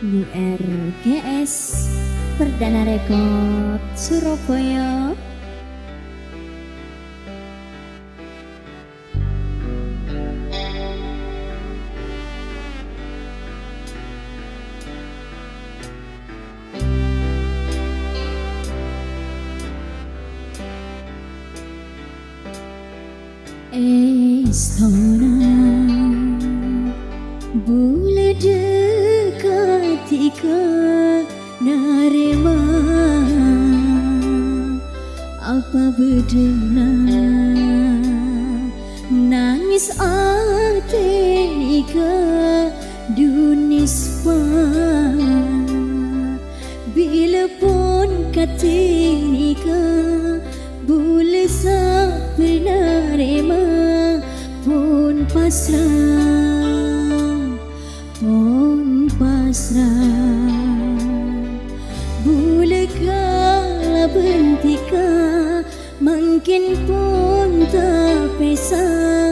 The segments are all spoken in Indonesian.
URGS Perdana Rekod Surabaya. Istana boleh dekatika narema apa bedana nangis ate nika dunispa bila pun katika boleh sampai narema pun pasrah boleh kala bentika mungkin pun tak pesah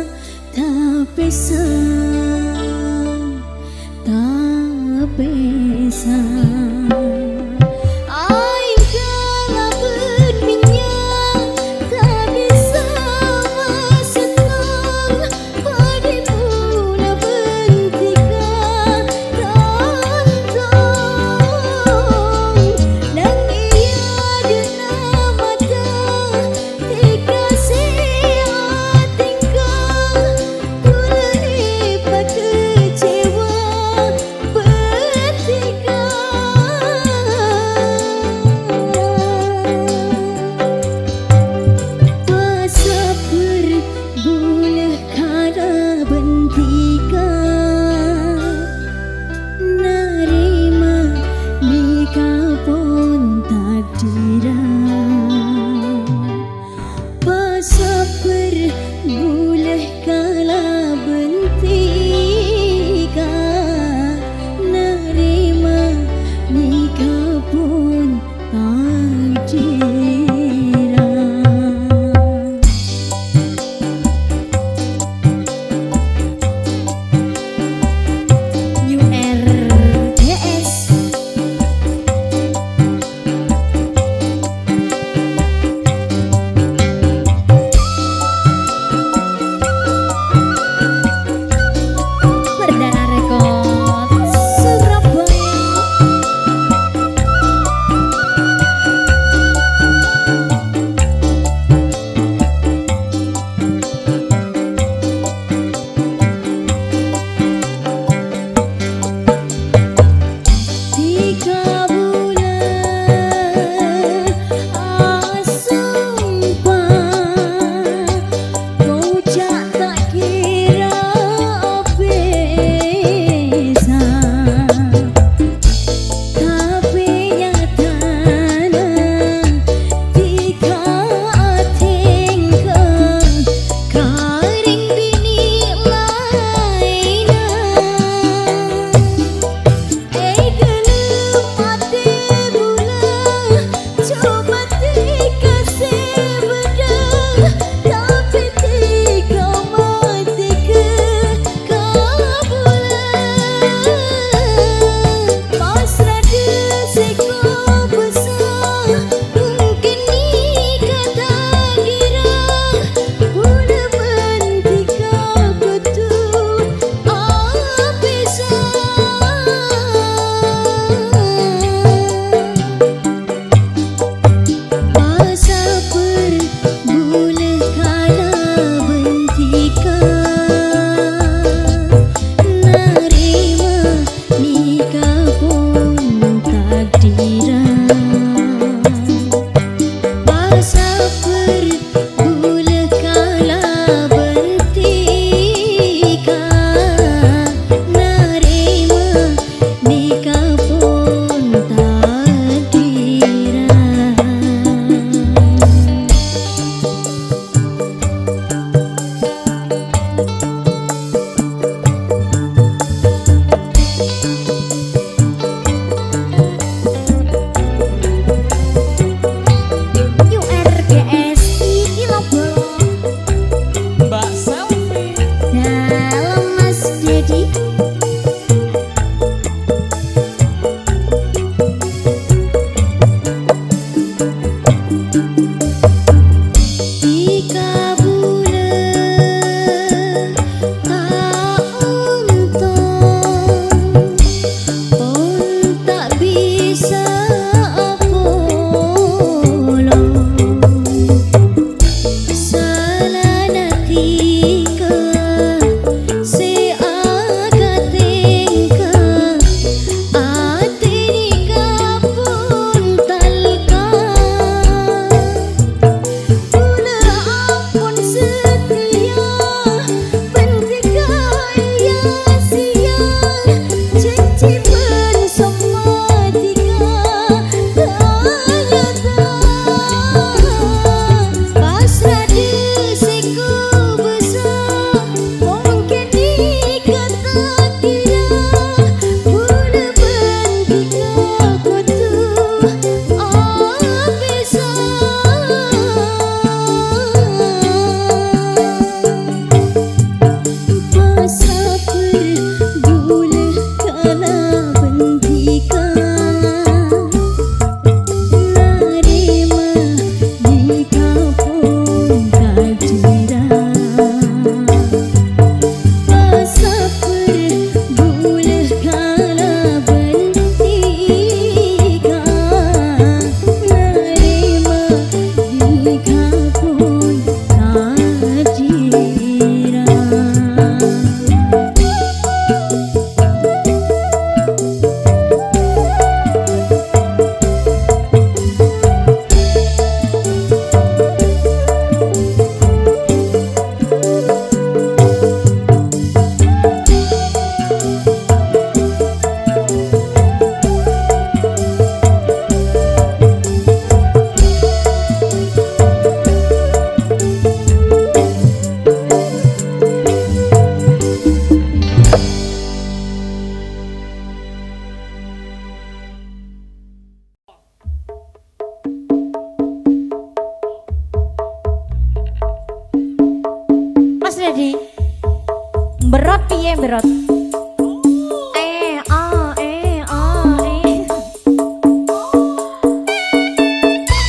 Berot piye berot?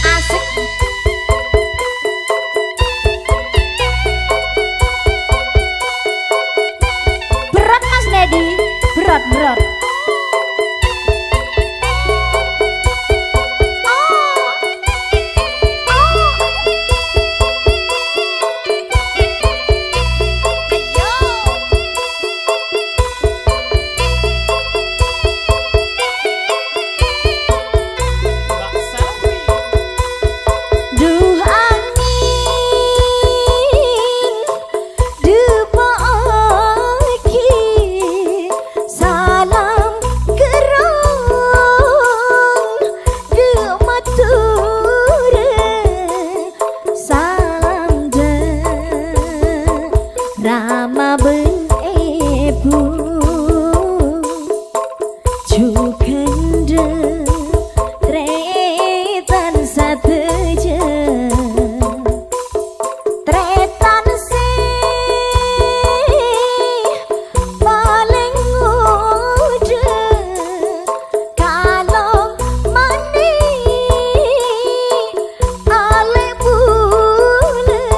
Asik. Berat Mas Dedi, berat berat. Rama bên ebu Chukende Tretan sateja Tretan si paling udah Kalau mani ale bule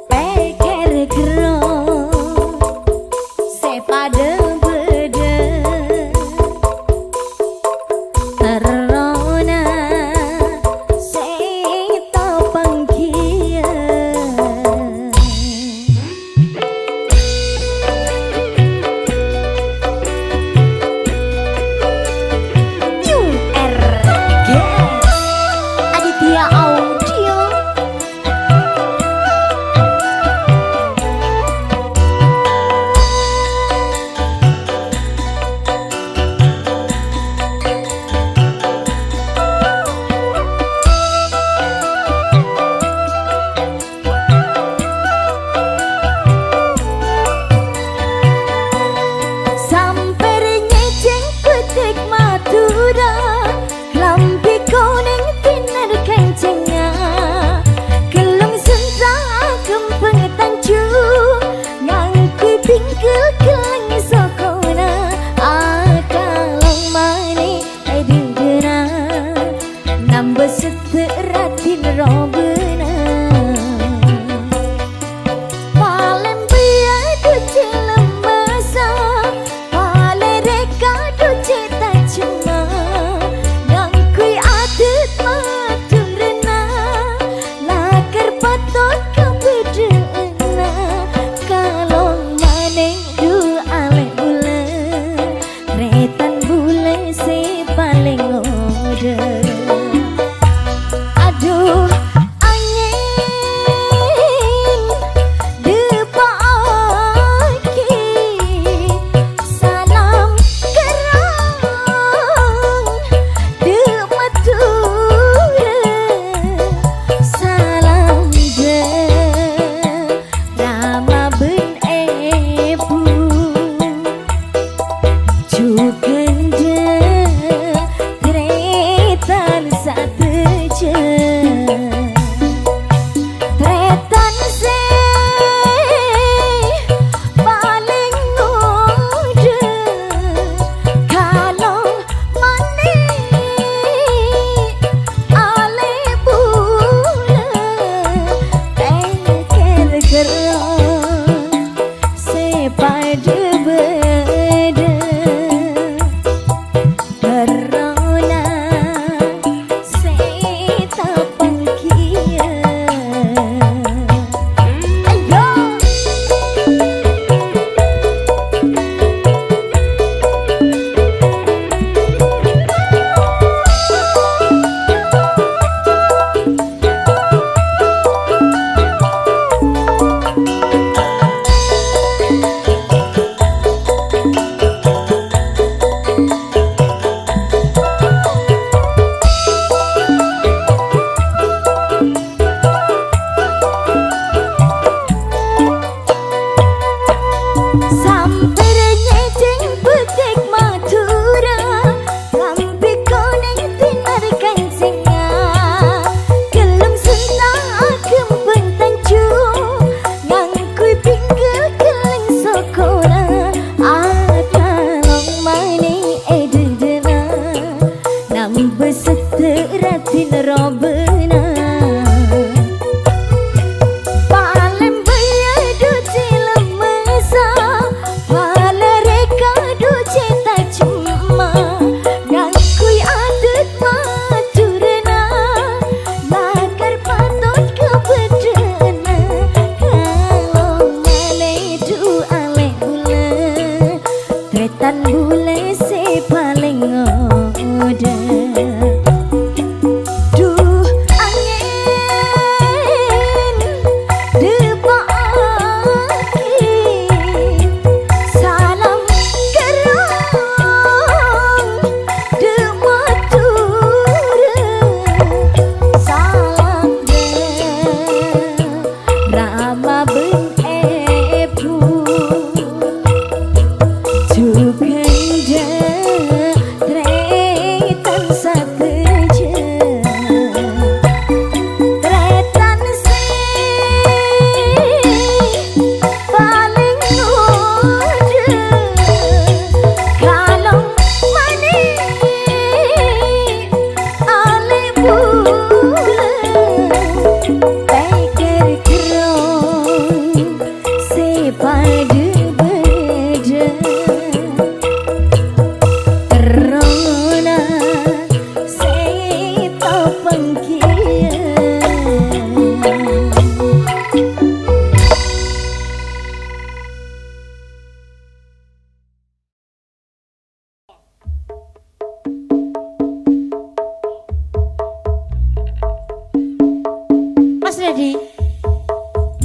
Peker gerong sepada beda terona seta pangkia URG Aditya Audio. Sampai nyeceng petik Madura Lampi kuning tinar kencengnya Gelung sentra kempeng tanju Ngangkui pinggul keleng sokona Akalong mani edingena Nambah seteratin robena Palem biadu cilem masa Pale reka duce tak cuma Ngangkui adet matung rena Lakar patot kebedeena Kalong maneng du ale bule Retan bule si paling ngode Aduh angin depaki salam kerang dematura salam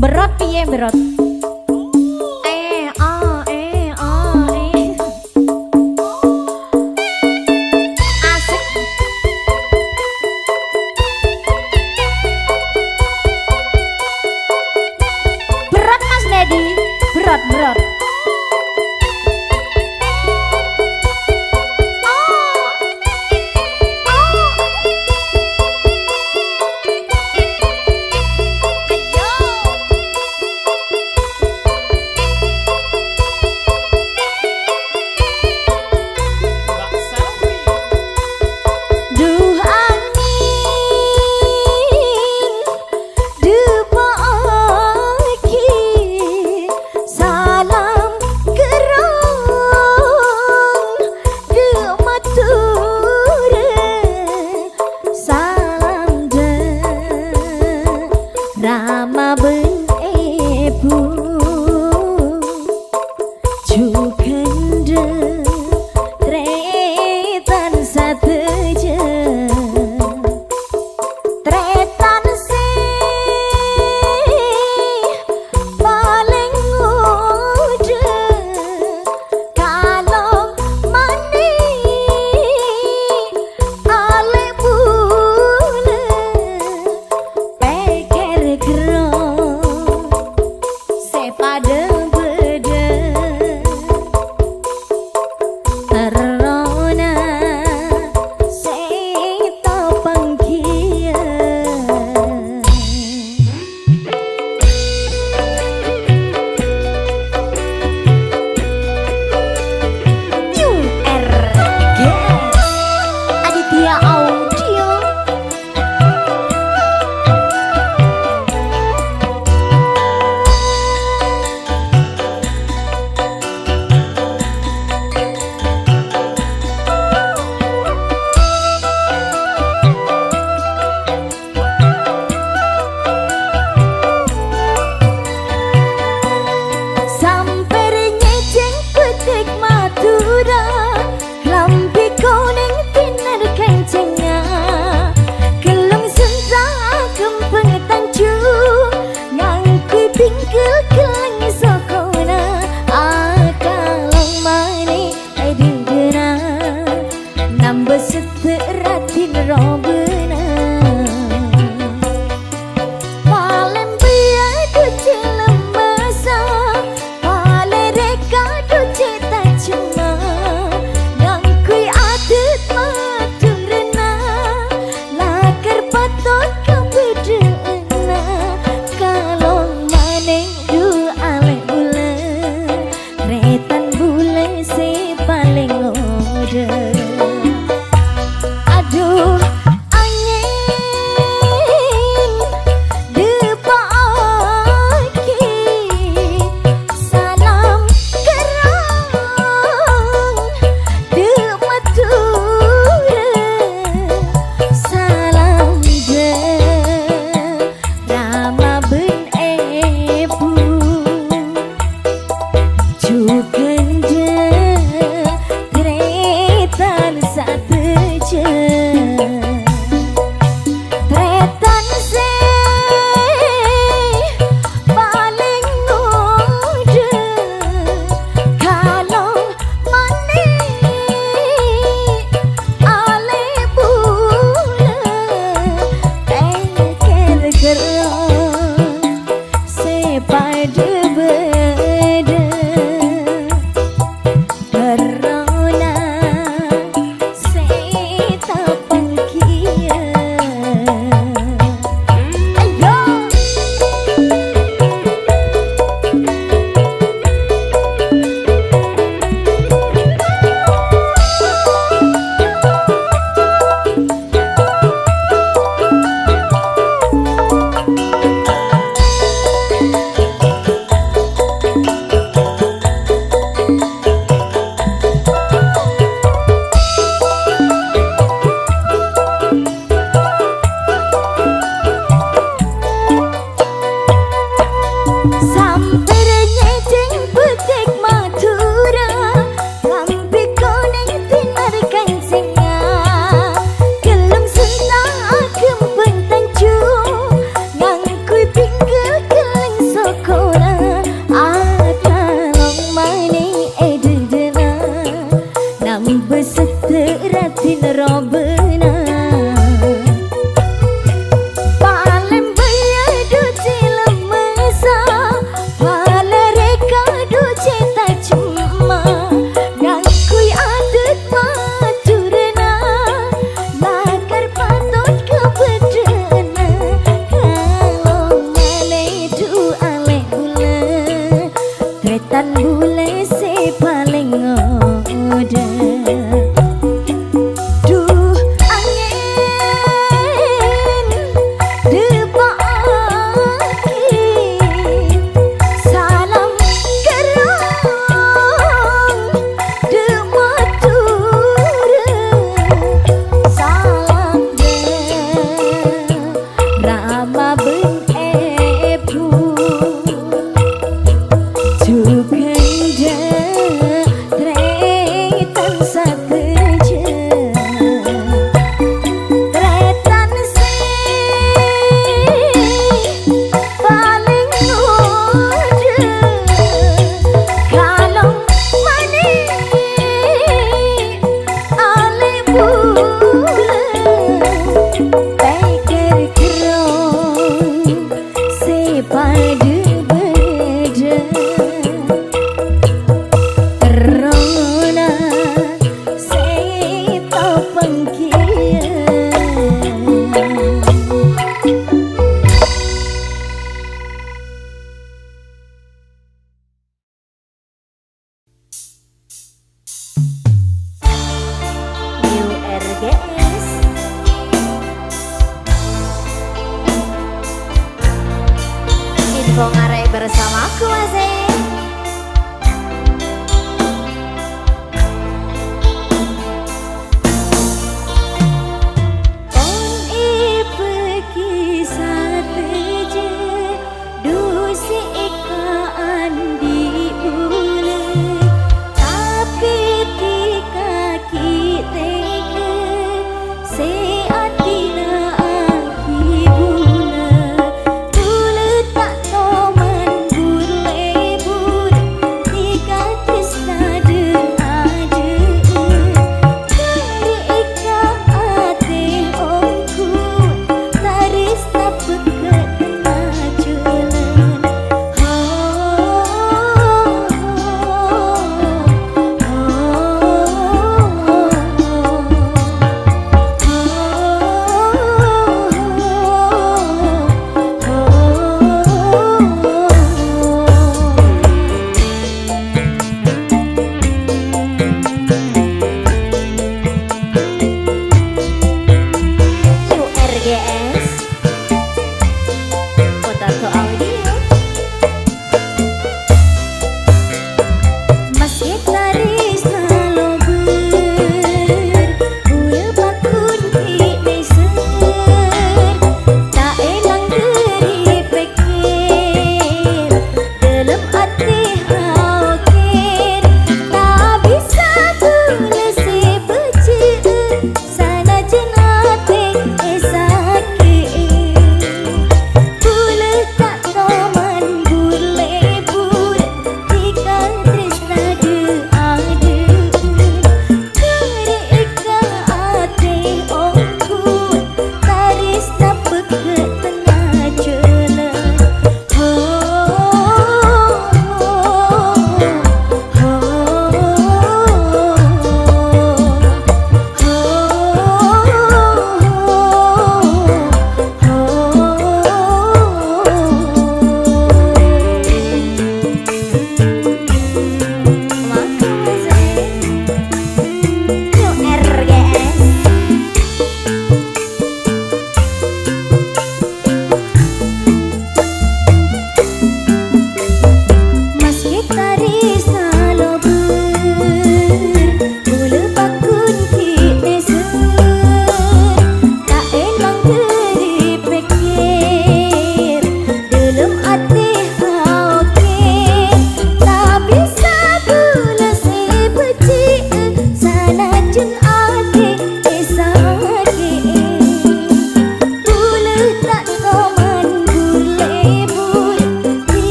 Berot piye berot? Asik. Berot Mas Dedi, berot berot. Rama bên ebu Chukende Tretan sateja Tretan si paling muda Kalau mani ale bule Peker gerong sepada beda terona seta pangkia URG Aditya Audio. Sampai nyeceng petik Madura lampi kuning tinar kencengnya gelung sentak kempeng tanjung ngangkui pinggul geleng sokona akalong mani edingena nambah seteratin robena Palen biadu cilemasa Palen reka duce tak cuma Ngangkui adet matung rena Lakar patut kebedeena Kalong maneng du alek bule Retan bule si paling ngode Aduh angin depaki salam kerang dematura salam je Rama ben ebu Jukende Tretan sateja Tretan se paling muda Kalong mani ale bule Peker gerong sepada beda Terona seta pangkia Ayo sampai nyeceng petik Madura lampi kuning tinar kencengnya gelung sentak kempeng tanjung ngangkui pinggul geleng Info ngarai bersamaku masih.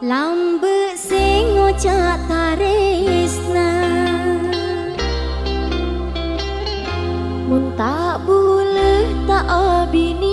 Lambe sing ngocak taresna mun tak boleh tak abini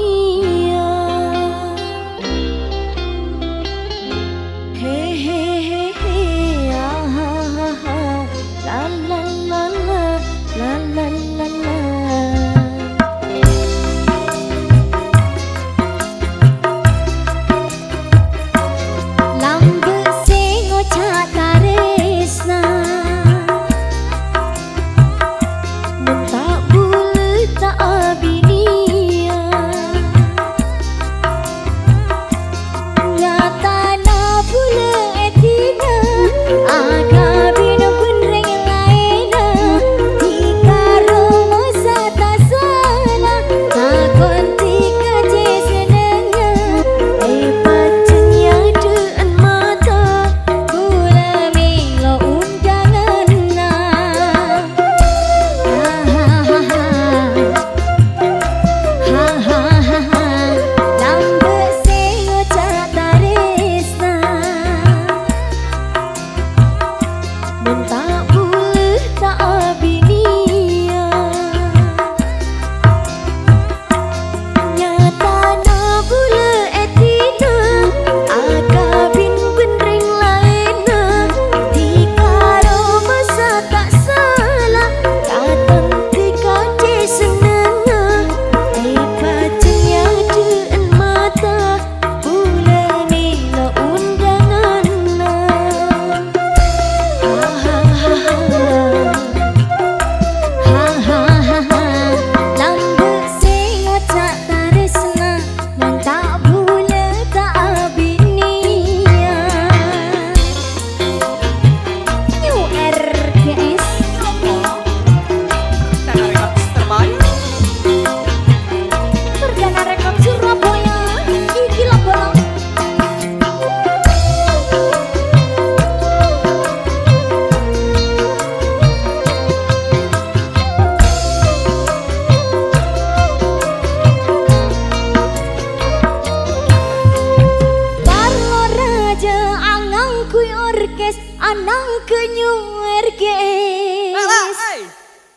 Hey,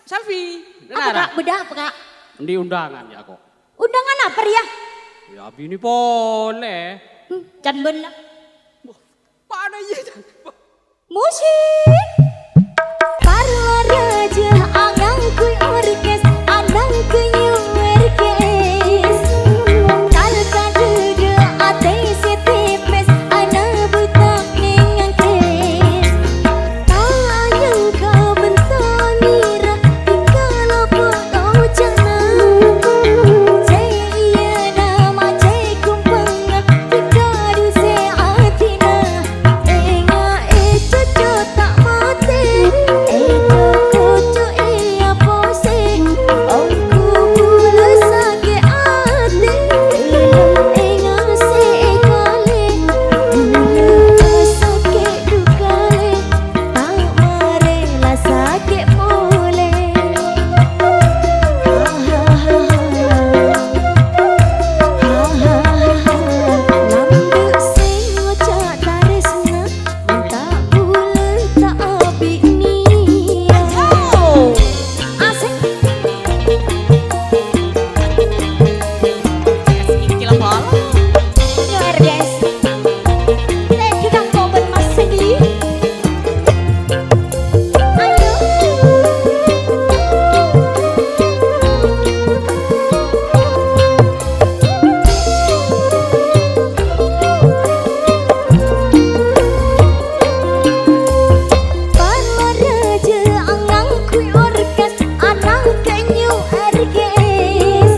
selfie. Apa kak? Beda apa kak? Di undangan ya kok. Undangan apa ya? Ya bini boleh. Can bener. Mana ya? Musik. Para raja angang kui orkes, anang kui orkes. Kalau kade ate setipes, ana butak ningang kes. Tayang kau bentang mira, kalau kau jana. Jaya nama jaya kumpanga, tikadu se atina. Enga cucu tak mati, cucu iya pose. Aku bulu sakit hati, enga se kali, sakit dukale, tak marela sakit mule. Lambu sing ngocak taresna, tak bulan tak abiknia. Asik. Kila bola. Nyer guys. Thank you Kang Koben Mas Sedi. Ayo. Para raja angang kui orkes, anang kenyu erkes.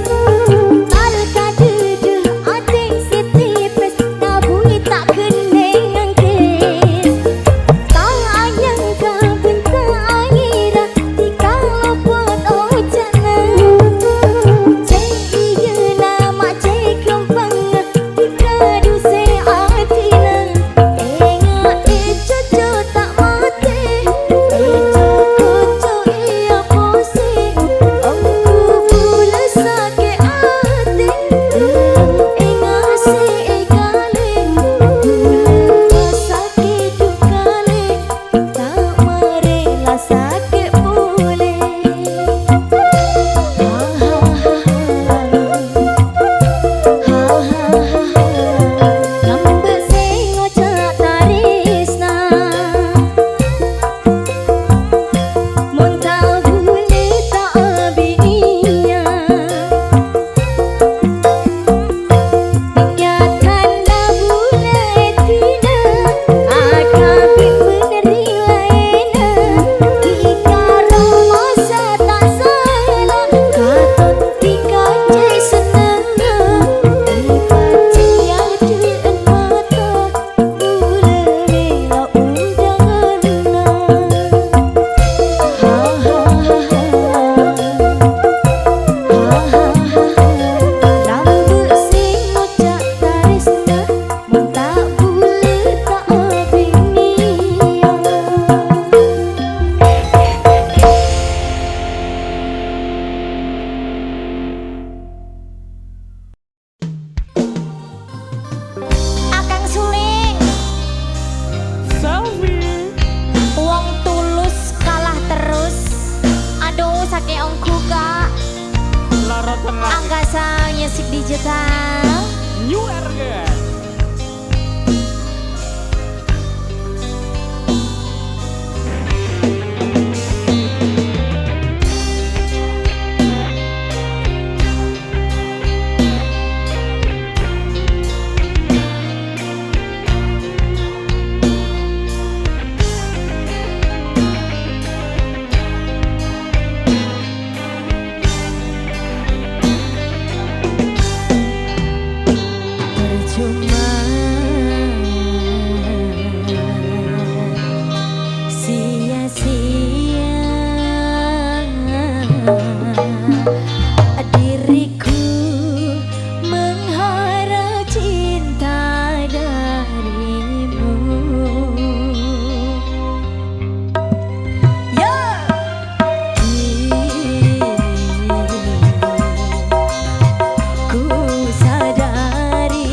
Al kadudu ating setipes, nabui tak keneng angkes. Tayang kau bentang ngira, dikala buat ojana. Jaya nama jaya kumpanga, tikadu se atina. Enga cucu tak mati, cucu iya pose. Aku bulu sakit hati, enga se kali, sakit dukale, tak marela sakit mule. Lambe sing ngocak taresna, mun tak bule tak abiknia. Ingatan dah bule tina, akabik meneri laina. Dikara masa tak salah, katon dikace senang. Dipaci aduan mata, bule mela undanganna. Lambu sing ngocak taresna, mun tak bule tak abiknia. Akang suling, Selfie. wong tulus kalah terus. Aduh sakit ongku kak. Lara tenang. Angkasa Music Digital. New Ergen. Percuma sia-sia diriku mengharap cinta darimu. Ya, kini ku sadari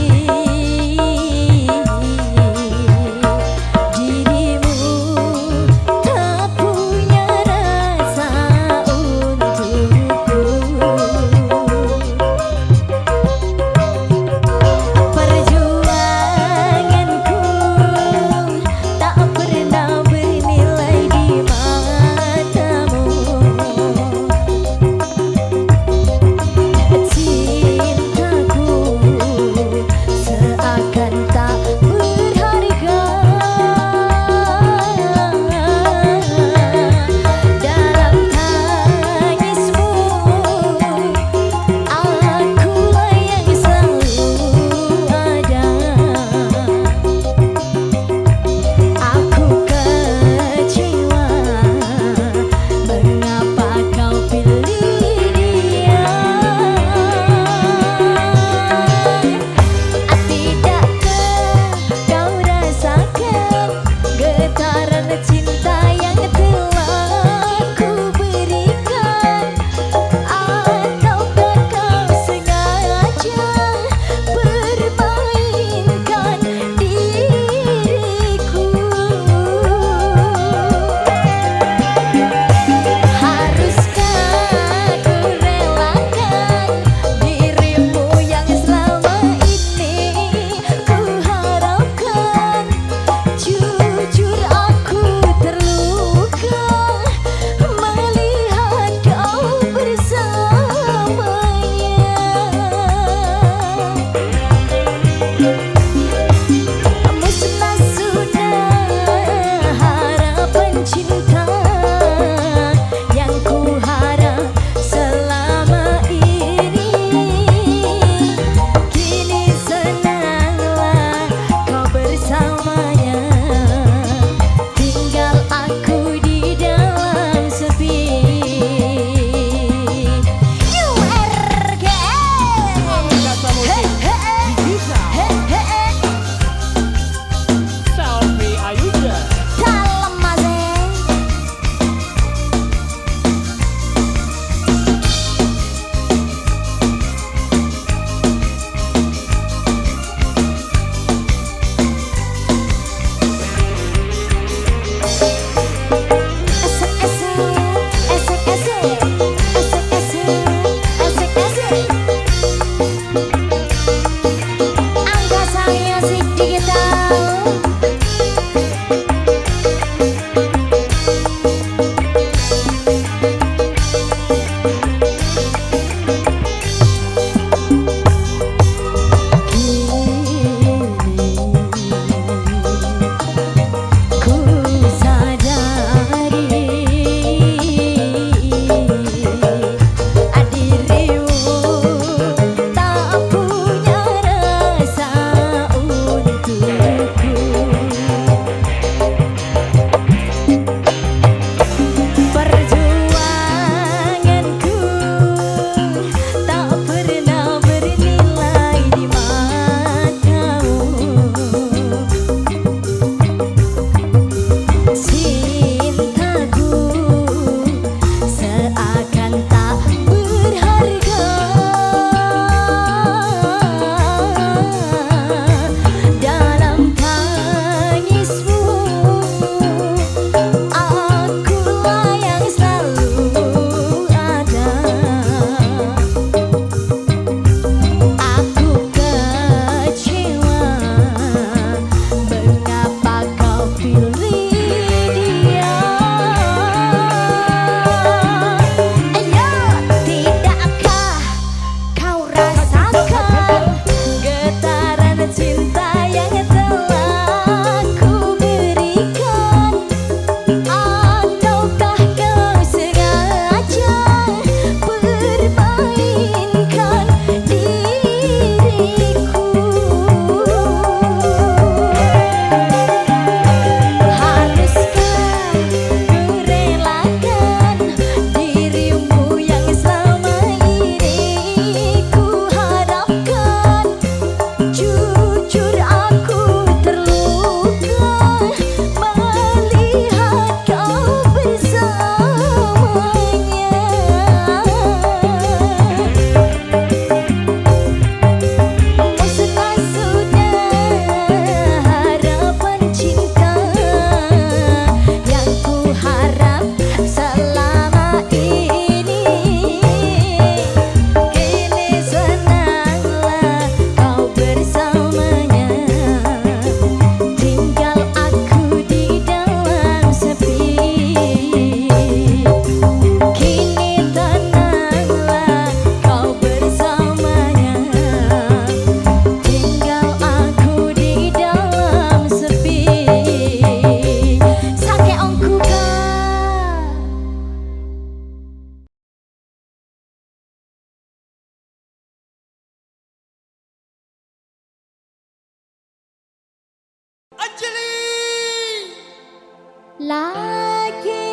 Lagi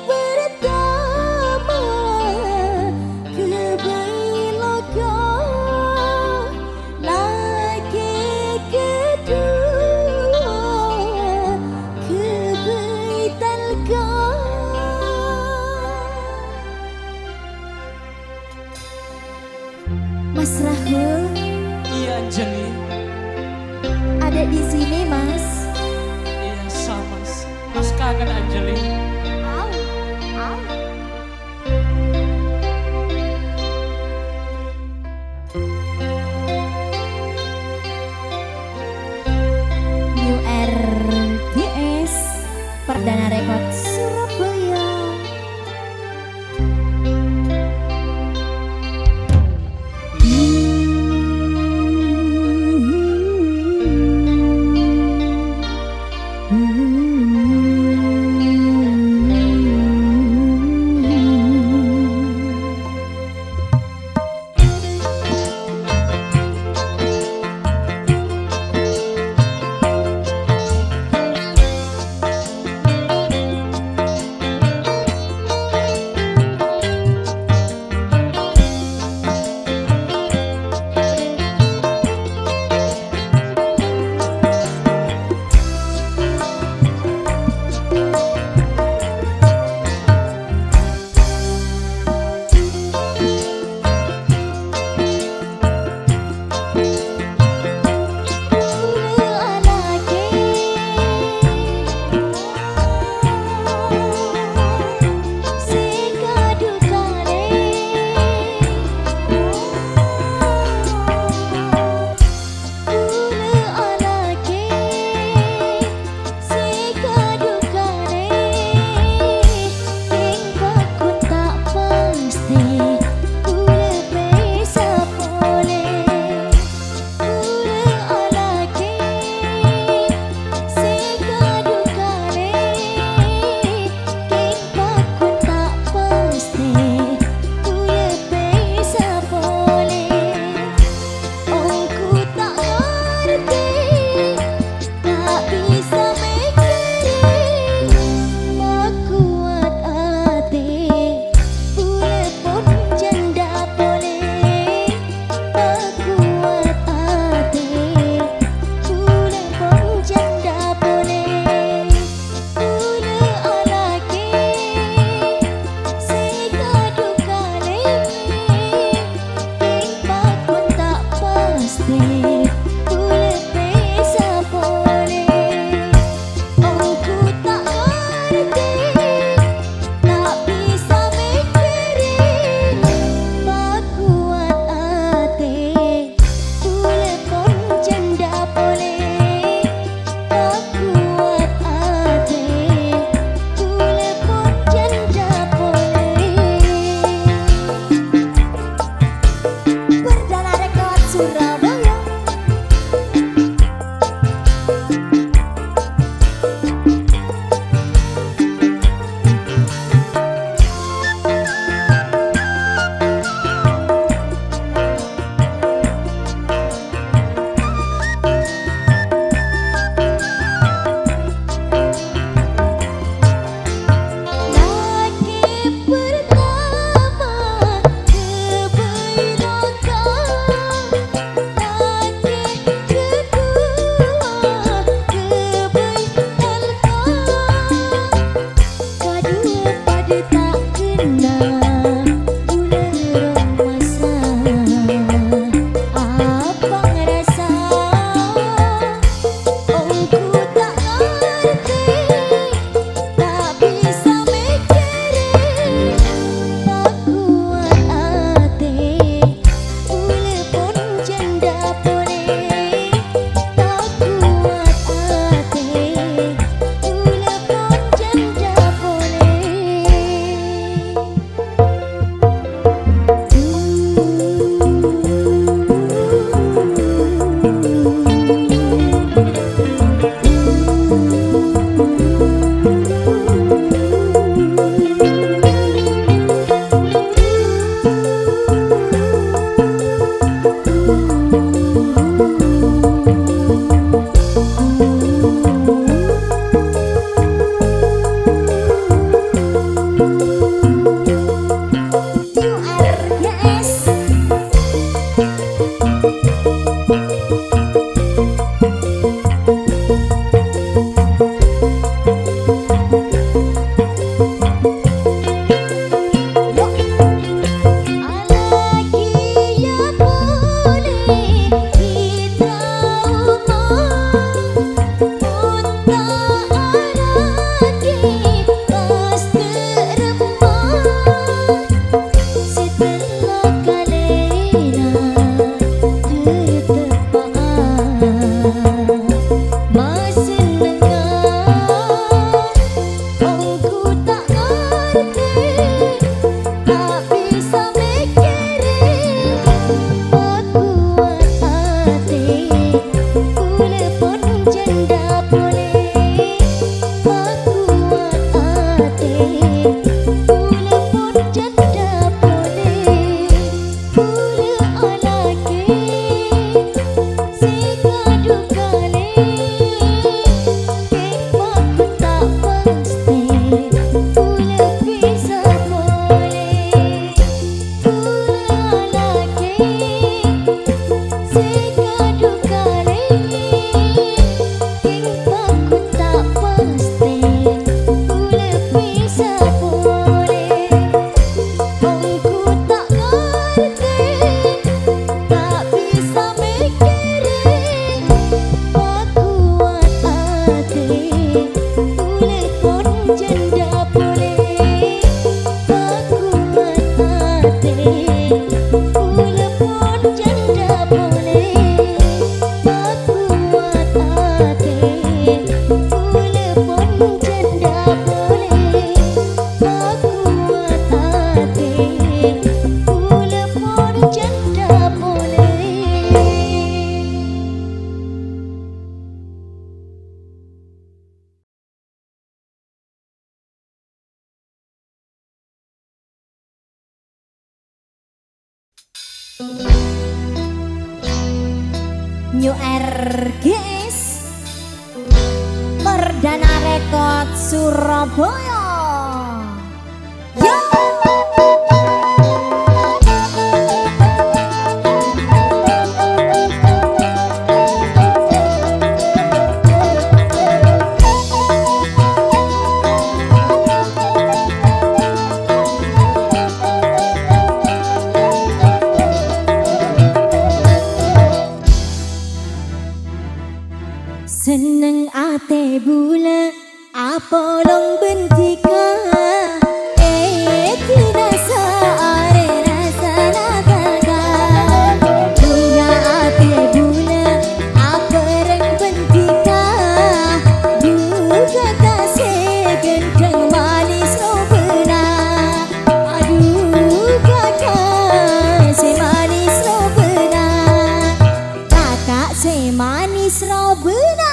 pertama kebelokan, lagi kedua kebetalkan. Mas Rahul, Iya Anjali. ada di sini Mas. Iya sama. Mas kangen Anjali. Au, au. New RDS Perdana Rekod Surabaya. New RGS Perdana Rekod Surabaya. Yo! Seneng ate bula apa long bentika tidak saare rasa nagaga punya ate bula apa reng bentika buka kasih gendeng manis robena aduh kakak si manis robena kakak si manis robena.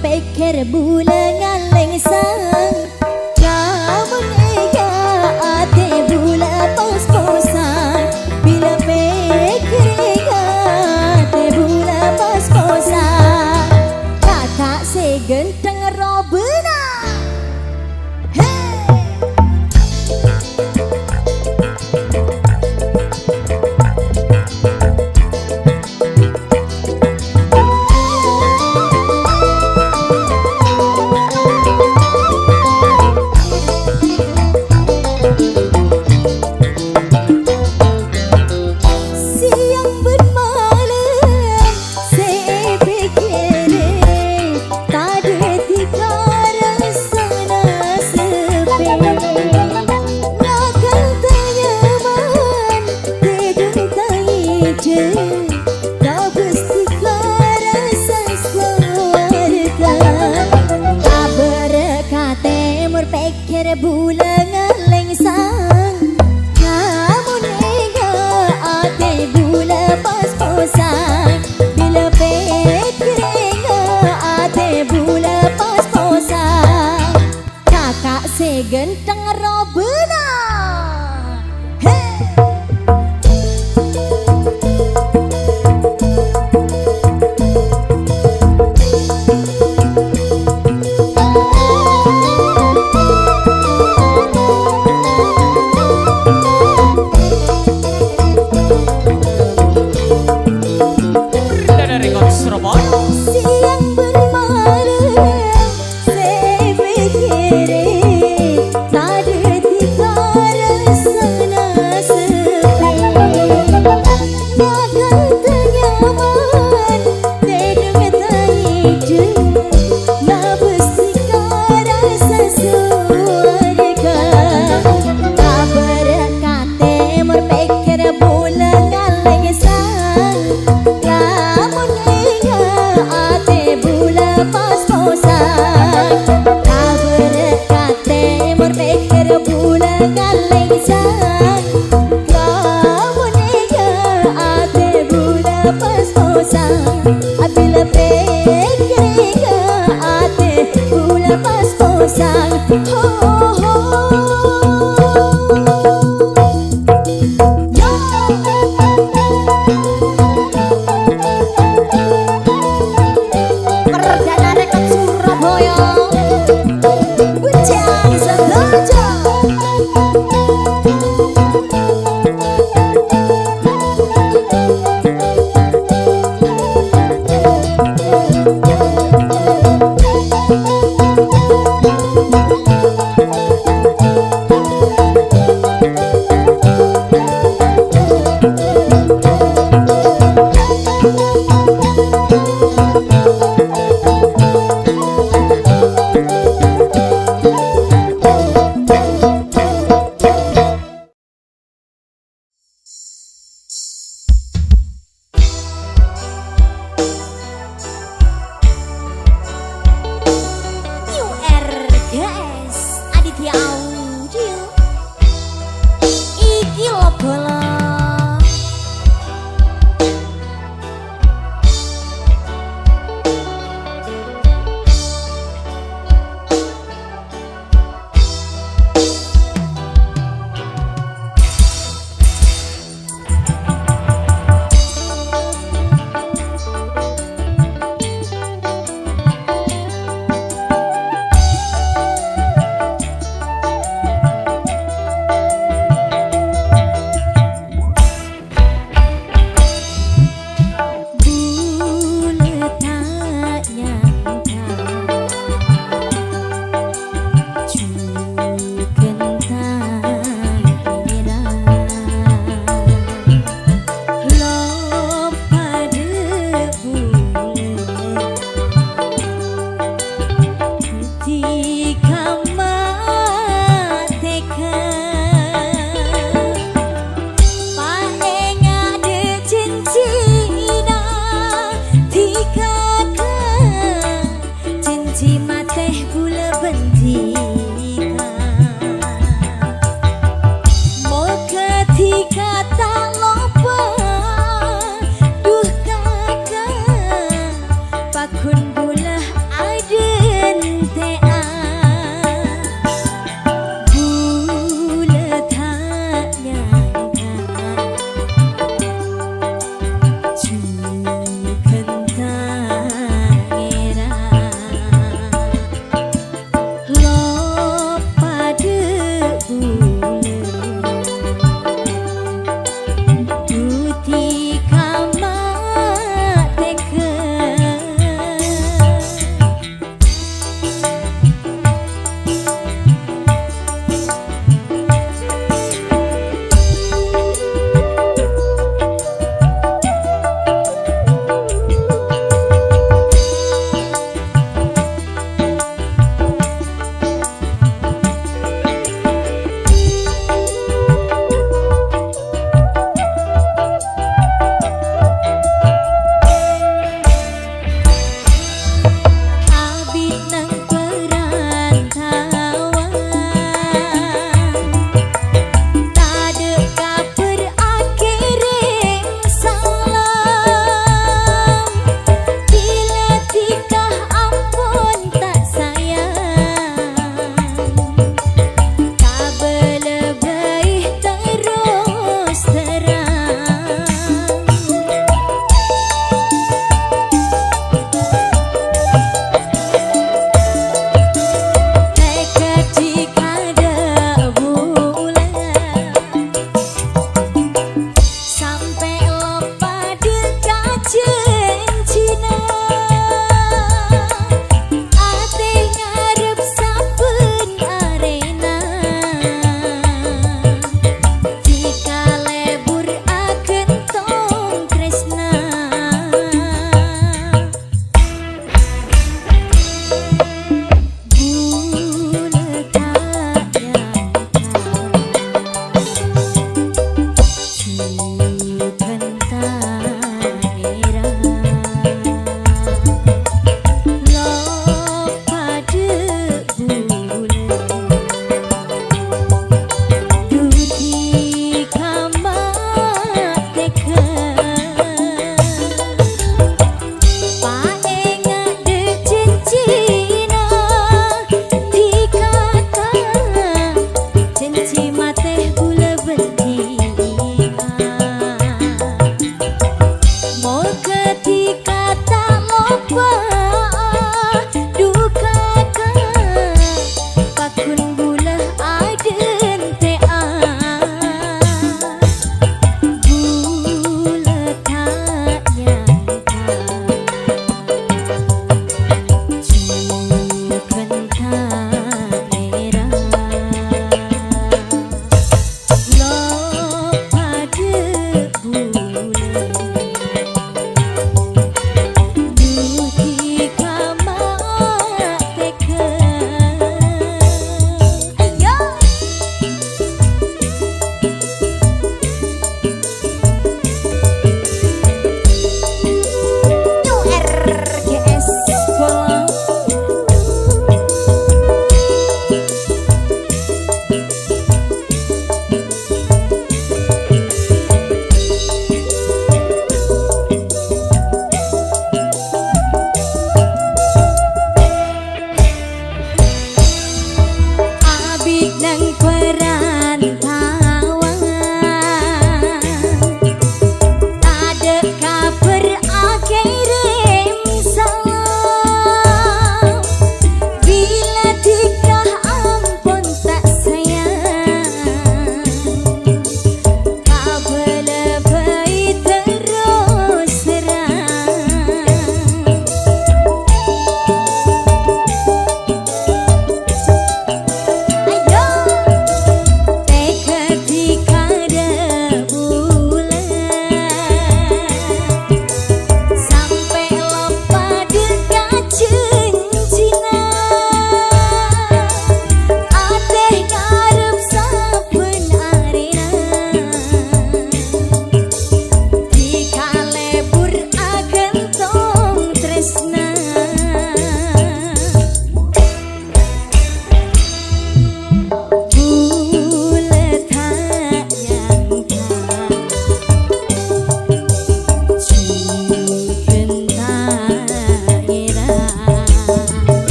Pikir bulan lengsang namun ega ate bula pos-posan bila pikir ega ate bula pos-posan kakak segenteng robena. Pikir bulan lengsang namun ega ate bula pas-posan bila pikir ega ate bula pas-posan kakak segenteng robena. Siang bermalam saya pikirin tak ada tiga rasana sepi bakal ternyaman dedeng terhidup ya bersika rasa suarga tak berkata berpikir bulan lengsang namun ate bula pas-posan tak berkata berpikir bulan lengsang namun ega ate bula pas-posan bila pikir ega ate bula pas-posan Perdana Rekod Surabaya Bujang Sengaja.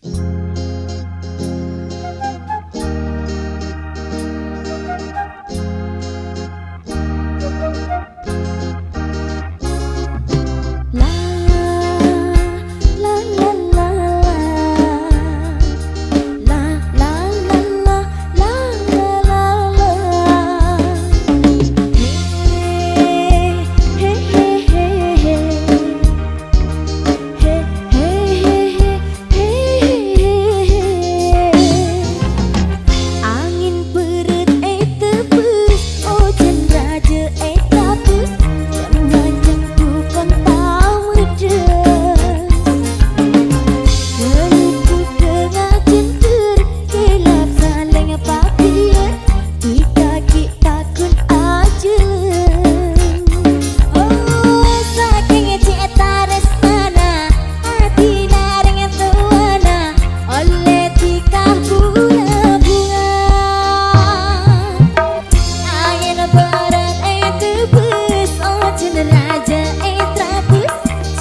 La la la la la la la la la la. Hey hey hey hey hey hey hey. Angin perut tebus, hujan raja tapus, macam bukan tahu deras. Gelupuk tengah jentur, gelap saling papian, di kaki takun aja. Oh, saking cinta resana, hati naring tuana, oleh tikah bunga-bunga. Angin berat tebus, hujan raja trapus,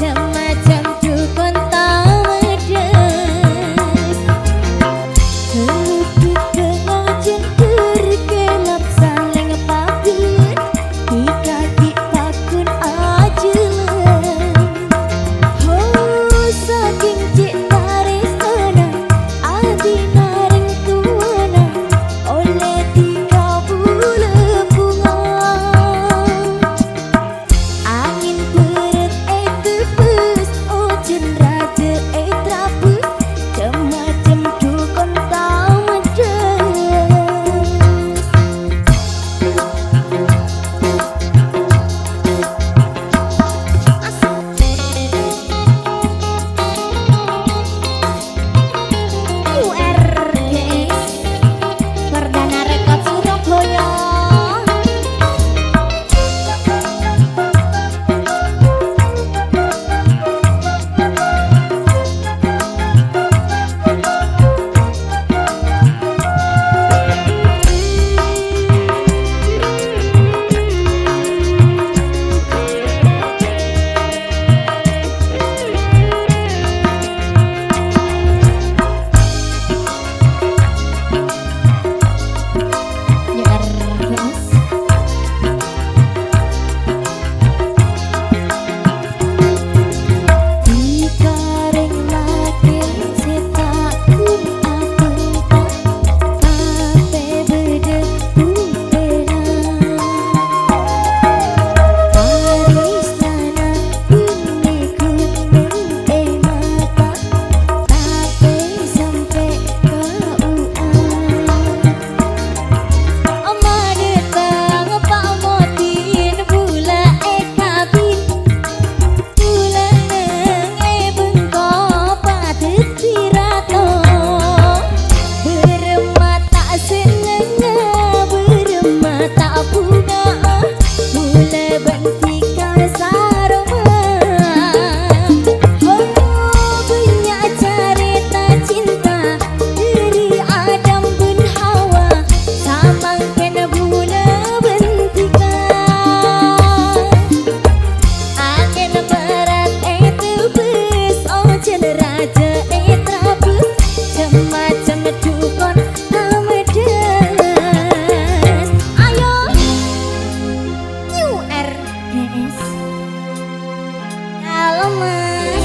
macam dukun tamedes. Gelupuk tengah jentur, gelap saling papian, di kaki takun aja. Oh, saking cinta resana, hati naring tuana, oleh tikah bunga. Angin berat tebus, hujan raja trapus, macam dukun tamedes. URGS Perdana Rekod Surabaya. URGS Dikaring lakin setakun apentah, tape bede pupena. Arisana uniku mata, tape sampai Amanit bang pak motin bula kabin, bula neng bengko patut sirato. Bermata seneng, bermata bunga, bula bentikkan saroma. Oh, banyak cerita cinta dari Adam bin Hawa, samangken bula bentikan. Angin berat tebus, hujan raja trapus, macam dukun tamedes. Ayo URGS, halo mas.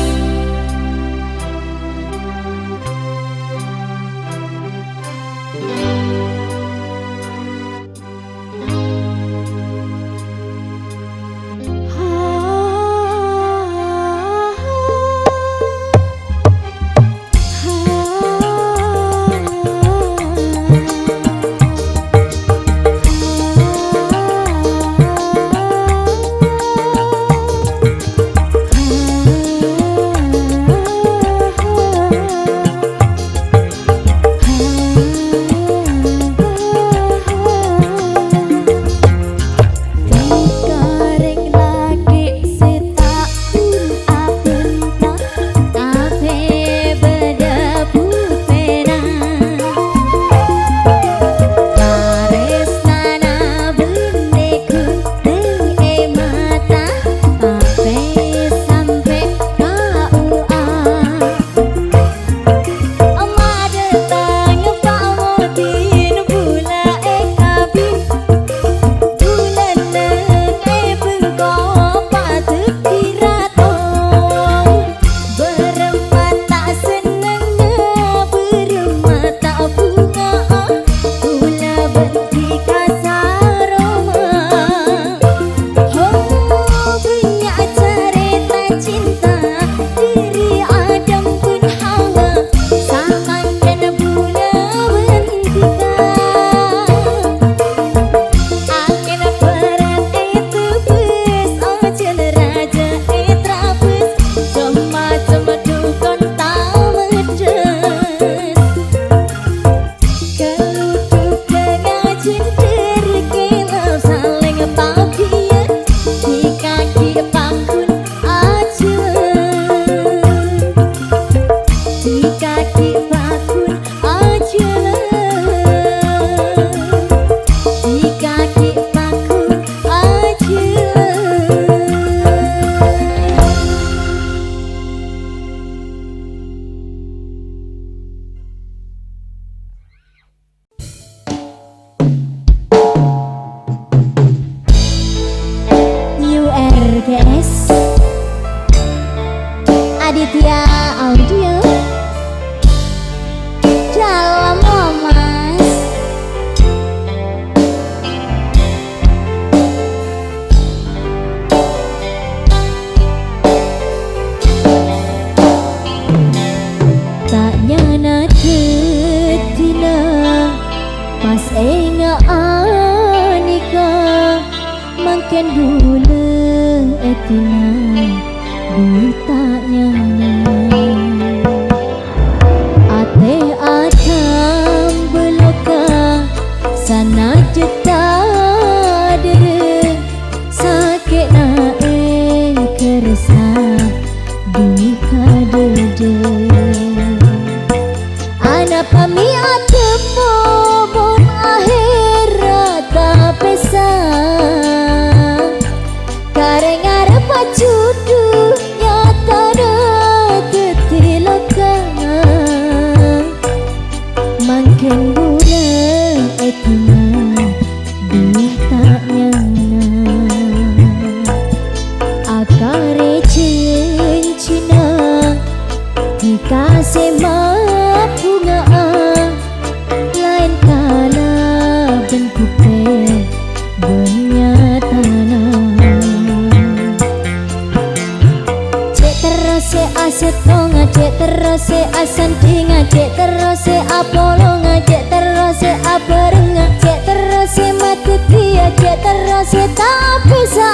RGS Aditya Audio Dalam Mas tak nyana ketina pas enga anika makin dulu etina buta nyana ate atam beloka sana jeta dere sakit na kerasa duka dede anak pami atemo bon akhirat tak pesan kareng arep pacudu nyata tetilokan makin gula etina duta nyana akare cincina dikasih bunga lain kala bentuknya benyatana cek terus aset ngajek terus asanti ngajek terus apolo ngajek terus abareng ngajek terus mati dia cek terus tak bisa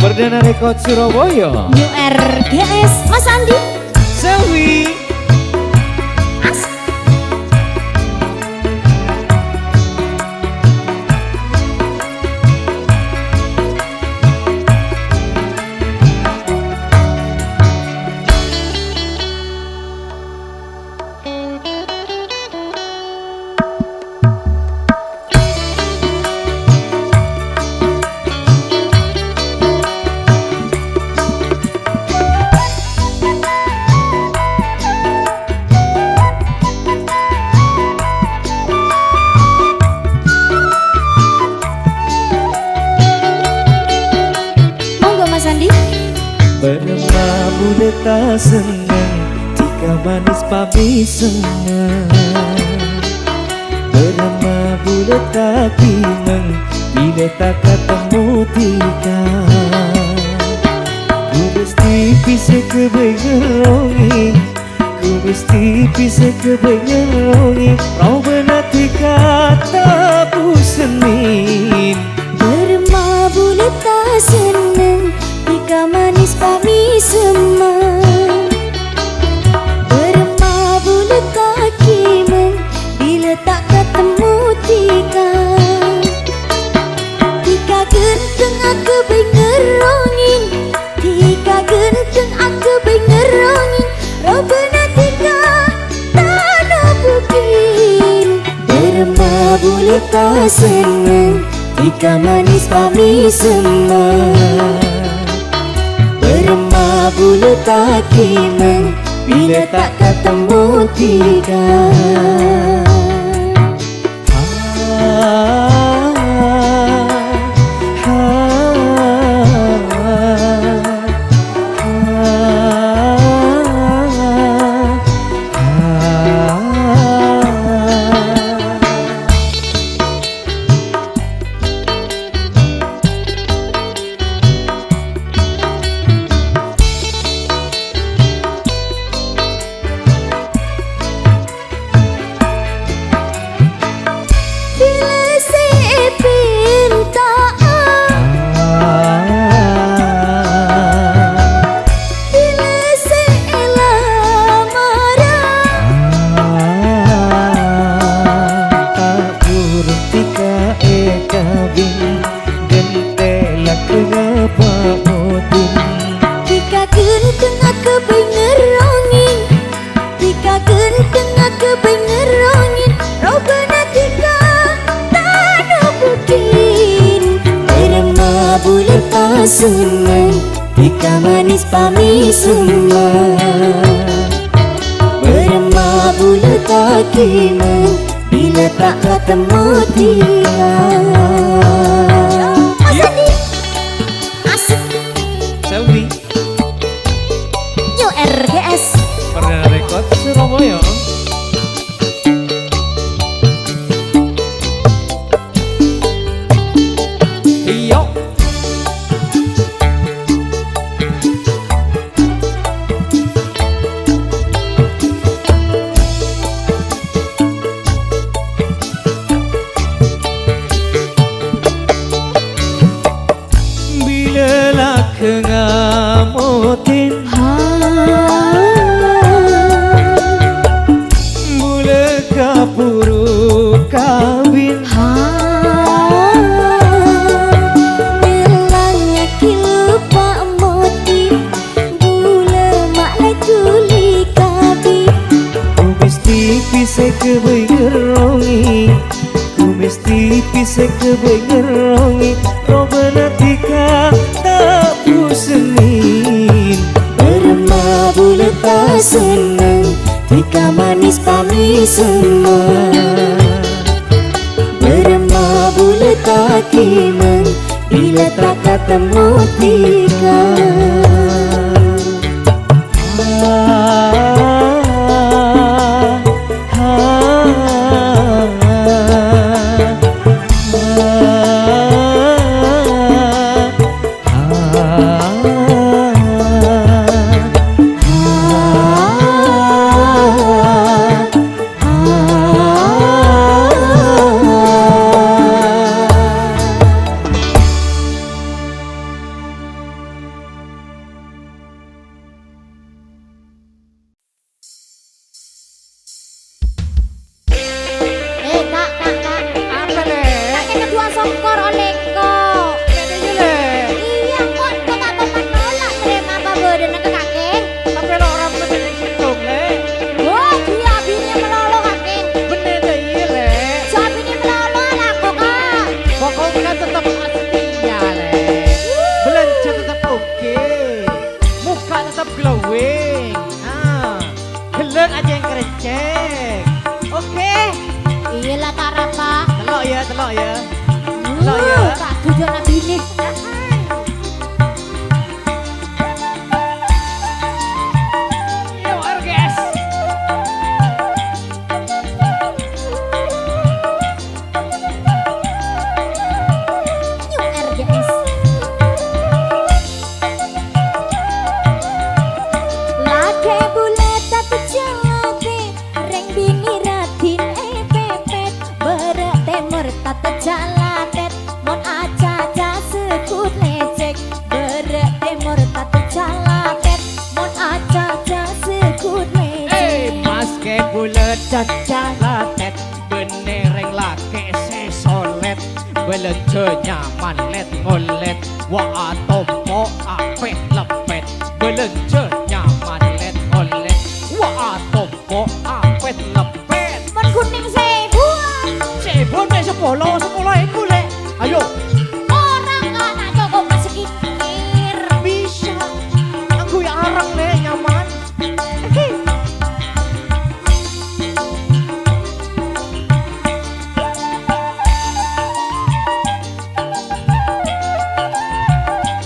Perdana Rekod Surabaya New RGS Mas Andi Selwi Beremabu tak senang jika manis pami senang. Beremabu tak kinang bila tak ketemu tiga. Ku mesti bisa kebengerongi, ku mesti bisa kebengerongi. Kau benar kata pusenin. Beremabu tak senang jika manis pami semang. Beremabu tak kimeng bila tak ketemu tiga. Tika genteng aku bengerongin, tika genteng aku bengerongin. Robena tika tanah bukin. Beremabu tak senang jika manis pami semang. Beremabu tak kimeng bila tak ketemu tiga. Senang jika manis pami semang. Beremabu tak kimeng bila tak ketemu tiga. Asadi asik Selvi Yo RGS Perdana Rekod Surabaya. Iyo kengamotin mula kapuru kawin bilangnya kilupa motin bula maklai tuli kabi. ku mesti bisa kebengerongi, ku mesti bisa kebengerongi. Robena tika tak pusenin. Beremabu tak senang jika manis pami semang. Beremabu tak kimeng bila tak ketemu tiga. Songkor olehko. Iya kok tak teman nolak terima apa badan ke kakek. Tapi lo orang bener di situ, Le. Oh dia bini melolo kakek. Bener deh, iya, Le. Siapa bini melolo lah kok kak. Pokoknya tetap setia, Le. Belanja tetap oke. Muka tetap glowing. Ah, geleng aja yang kerecek. Oke. Iya lah tak rapa. Telok ya, telok ya. Telok ya. Tak tujuan bini. Belen nyaman let ngolet wa atompo apet lepet Belen nyaman let ngolet wa atompo apet lepet มันคุณนิ่งเสบัว Sebon me 10 itu le ayo orang anak cukup sedikit bisa aku ya arang le nyaman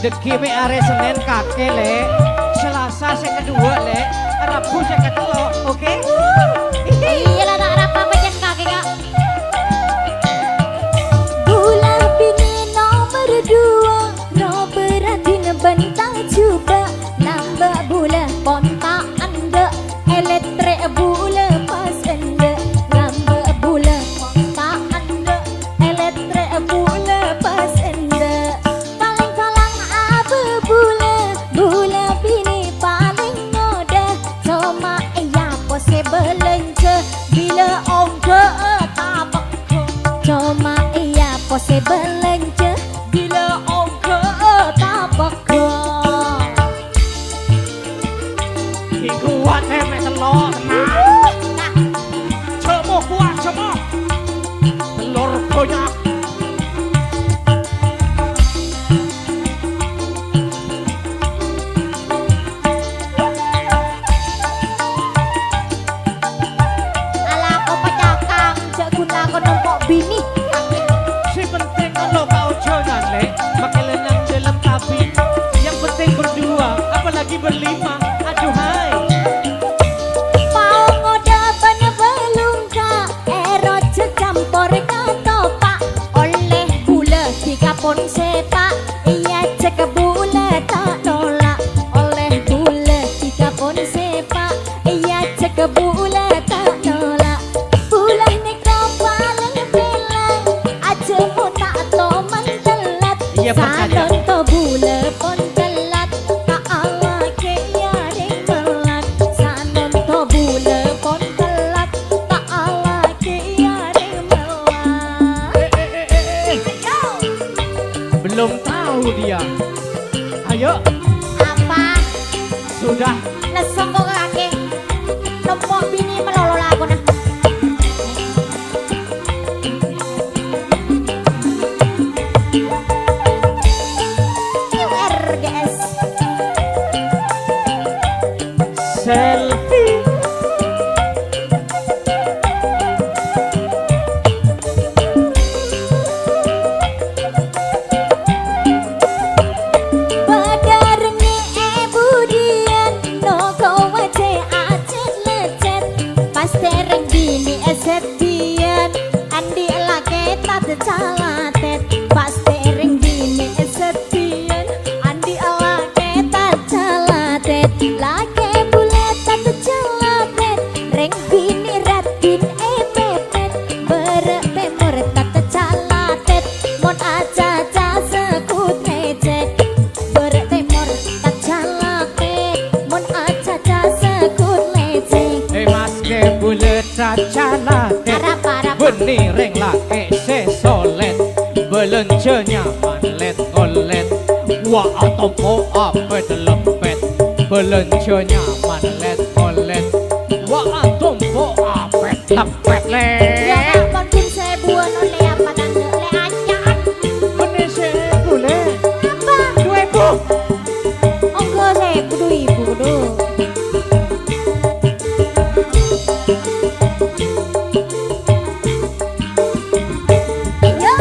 Deki me are Senin kake le Selasa saya kedua le Rabu saya ketelo oke iyalah nak rapa pejan kaki kak bulan bini nomor 2 no berarti ngebentang coba nambah bulan kontak anda elektrik bulan pas anda nambah bulan kontak anda elektrik bulan pas anda paling kalang apa bulan bini paling ngoda cuma iya possible lence bila ongke tapak cuma iya possible lence bila ongke tapak Kuat me telur tenang Cemo kuat cemo Telur banyak ala aku pecakang cek guna aku nombok bini Si penting kalau kau jangan le Makai lenang dalam kabin Yang penting berdua Apalagi berlima Aduh hai mau ngoda bana belungka ero campur katopak oleh gula tiga pon sepak iya cek bula tak nolak oleh gula tiga pon sepak iya cek bula tak nolak bulah nek paling belang aja mu tak to mentelat Iya, Pak Saja. salon to bula pon telat tak ala ke ya ring telat salon to bula pon telat tak ala ke ya ring telat ayo Belum tahu dia Ayo apa Sudah lesong kok kaki nombok bini melolol aku nah URGS Selfie Badarnya budian no kau wace acet lecet pas tereng bini esetian andi lake tak calatet pas tereng bini esetian andi lake tak calatet lake bulet tak calatet reng bini ratin epetet bertemor tak calatet mon aca-aca sekut hecet bertemor tak calatet mon aca-aca sekut lecet Mas ke bulet cacalah Parah-parah Benih reng lake sesolet Belence nyaman let ngolet Wa atompo apet lepet Belence nyaman let ngolet Wa atompo apet lepet ya le nak bantuin saya buat oleh apa tante le acan Benih se bulet apa 2000 ongko saya kudu ibu kudu Iya.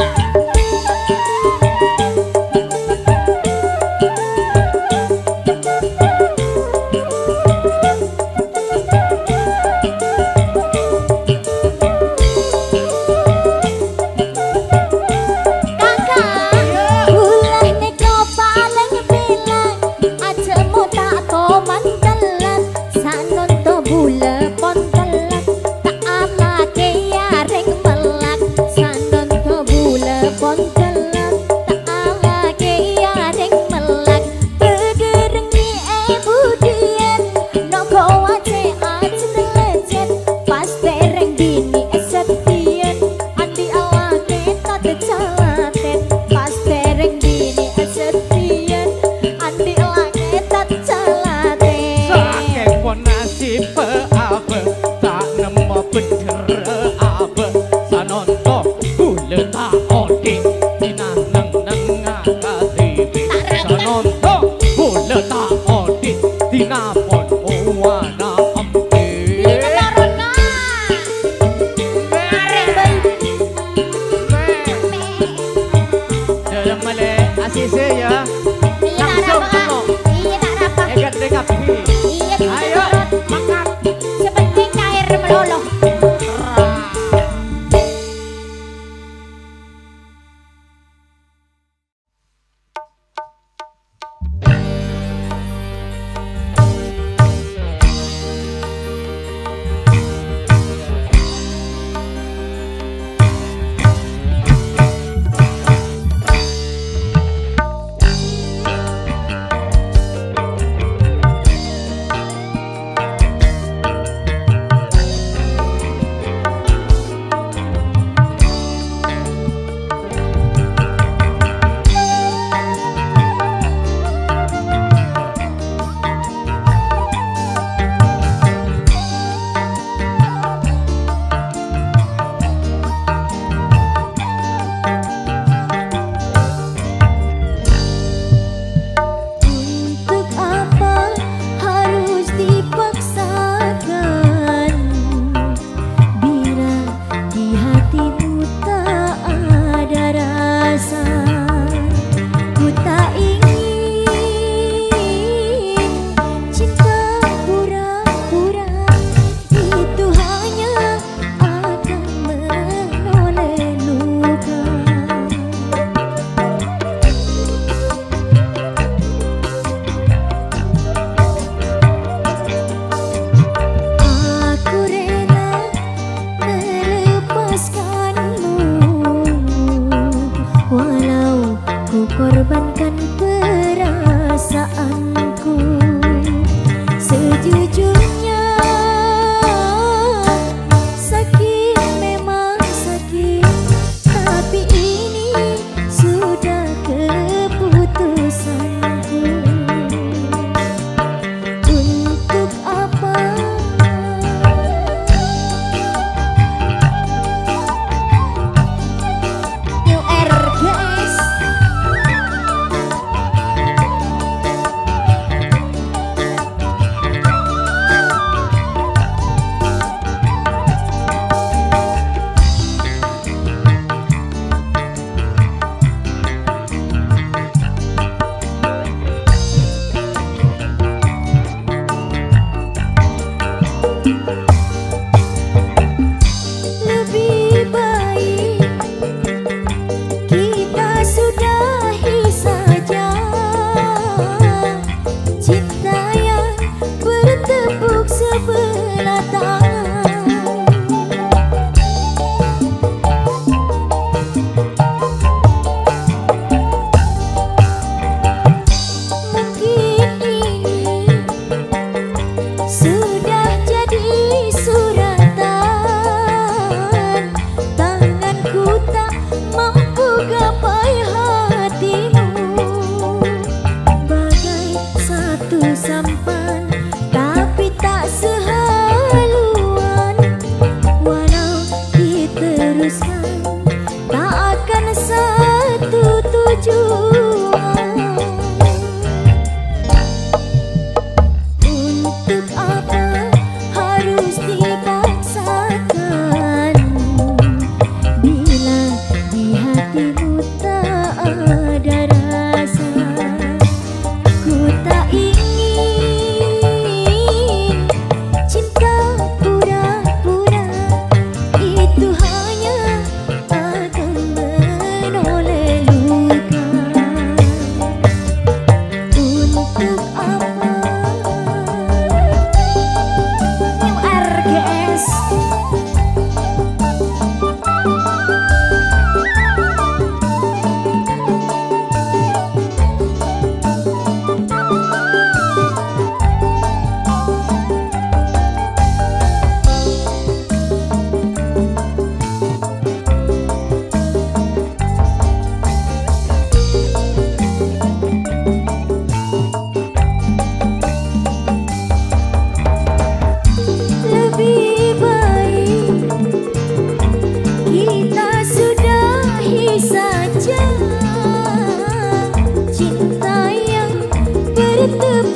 tepi